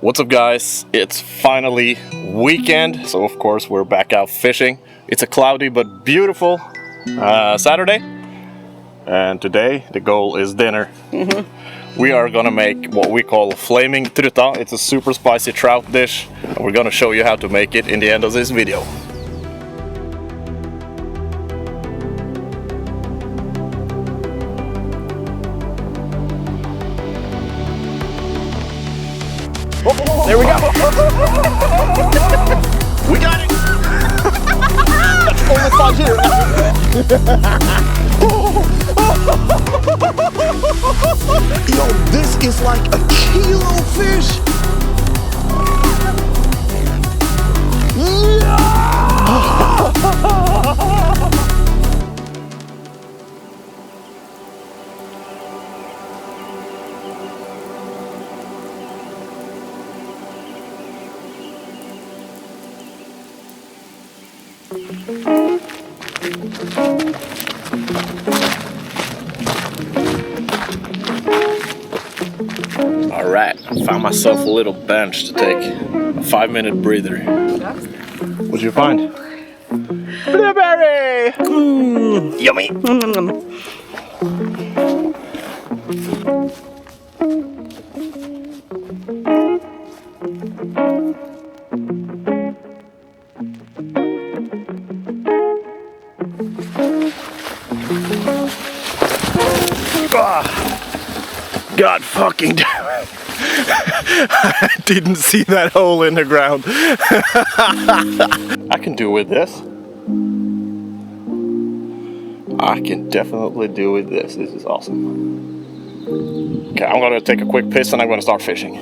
What's up guys, it's finally weekend, so of course we're back out fishing. It's a cloudy but beautiful Saturday, and today the goal is dinner. We are gonna make what we call flaming Trutta. It's a super spicy trout dish, and we're gonna show you how to make it in the end of this video. There we go! We got it! That's only 5 here! Yo, this is like a kilo fish! Alright, I found myself a little bench to take a 5-minute breather. What'd you find? Blueberry! Yummy! God fucking damn it. I didn't see that hole in the ground. I can do with this. I can definitely do with this. This is awesome. Okay, I'm gonna take a quick piss and I'm gonna start fishing.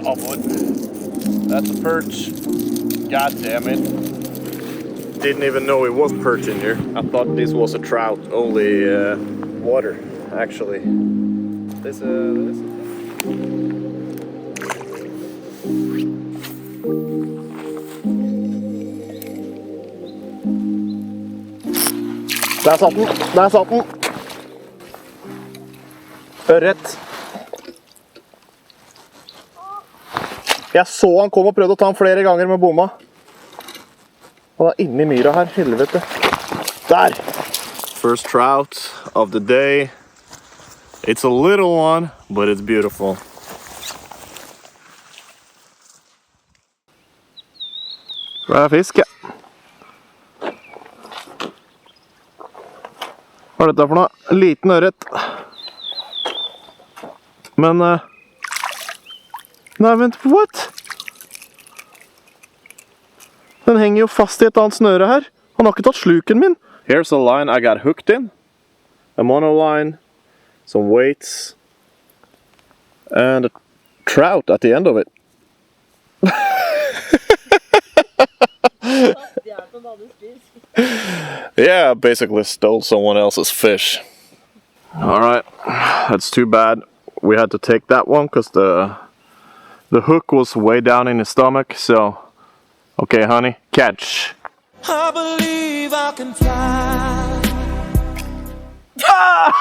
Oh boy, that's a perch. God damn it. Didn't even know it was perch in here. I thought this was a trout, only water, actually. This Der satt den! Der satt den! Ørret. Jeg så han kom og prøvde å ta han flere ganger med bomma. Han er inne I myra her, helvete. Der! First trout of the day. It's a little one, but it's beautiful. Hva fisk, ja. Hva dette for noe? En liten ørret. Men... Nei, vent, what? Den henger jo fast I et annet snøre her. Han har ikke tatt sluken min. Here's a line I got hooked in. A monoline. Some weights. And a trout at the end of it. Yeah, I basically stole someone else's fish. Alright, that's too bad. We had to take that one because the hook was way down in his stomach, so... Okay, honey, catch. I believe I can fly. Ah!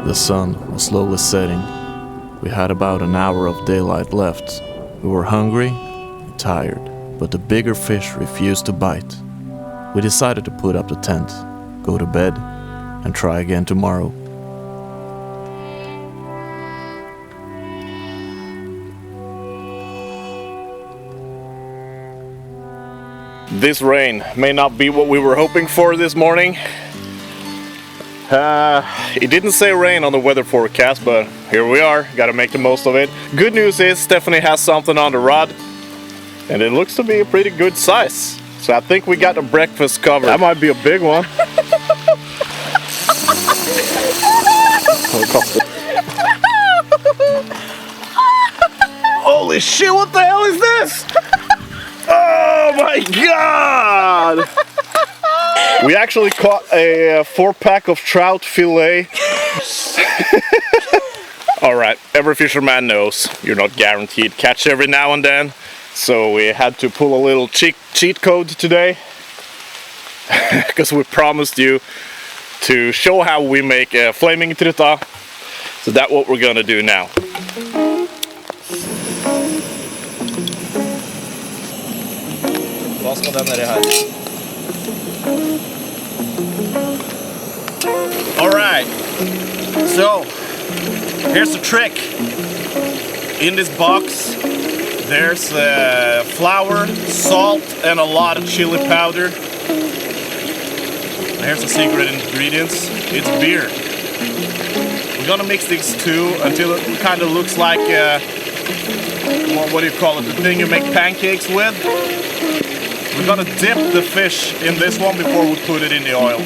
The sun was slowly setting. We had about an hour of daylight left. We were hungry and tired, but the bigger fish refused to bite. We decided to put up the tent, go to bed, and try again tomorrow. This rain may not be what we were hoping for this morning. It didn't say rain on the weather forecast, but here we are. Gotta make the most of it. Good news is Stephanie has something on the rod. And it looks to be a pretty good size. So I think we got the breakfast covered. That might be a big one. Holy shit, what the hell is this? Oh my god! We actually caught a 4-pack of trout fillet. Alright, every fisherman knows you're not guaranteed catch every now and then. So we had to pull a little cheat code today. Because we promised you to show how we make a flaming Trutta. So that's what we're gonna do now. Alright, so here's the trick. In this box there's flour, salt and a lot of chili powder. Here's the secret ingredients, it's beer. We're gonna mix these two until it kind of looks like, what do you call it, the thing you make pancakes with. We're gonna dip the fish in this one before we put it in the oil.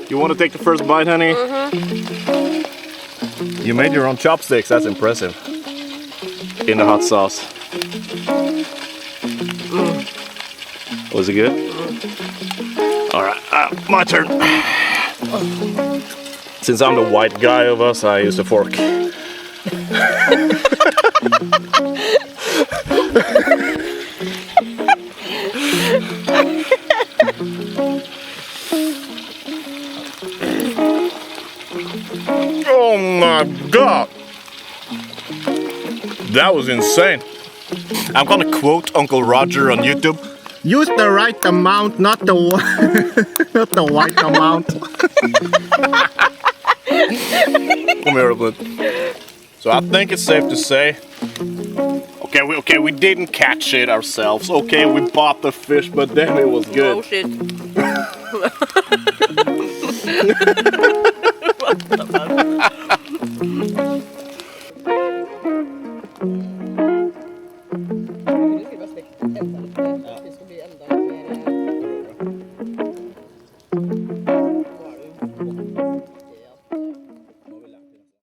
You want to take the first bite, honey? Mm-hmm. You made your own chopsticks, that's impressive. In the hot sauce. Was it good? Alright, my turn. Since I'm the white guy of us, I use a fork. Oh my god! That was insane. I'm gonna quote Uncle Roger on YouTube. Use the right amount, not the not the white amount. Come here, bud. So I think it's safe to say, okay, we didn't catch it ourselves. Okay, we bought the fish, but then it was good. Oh shit.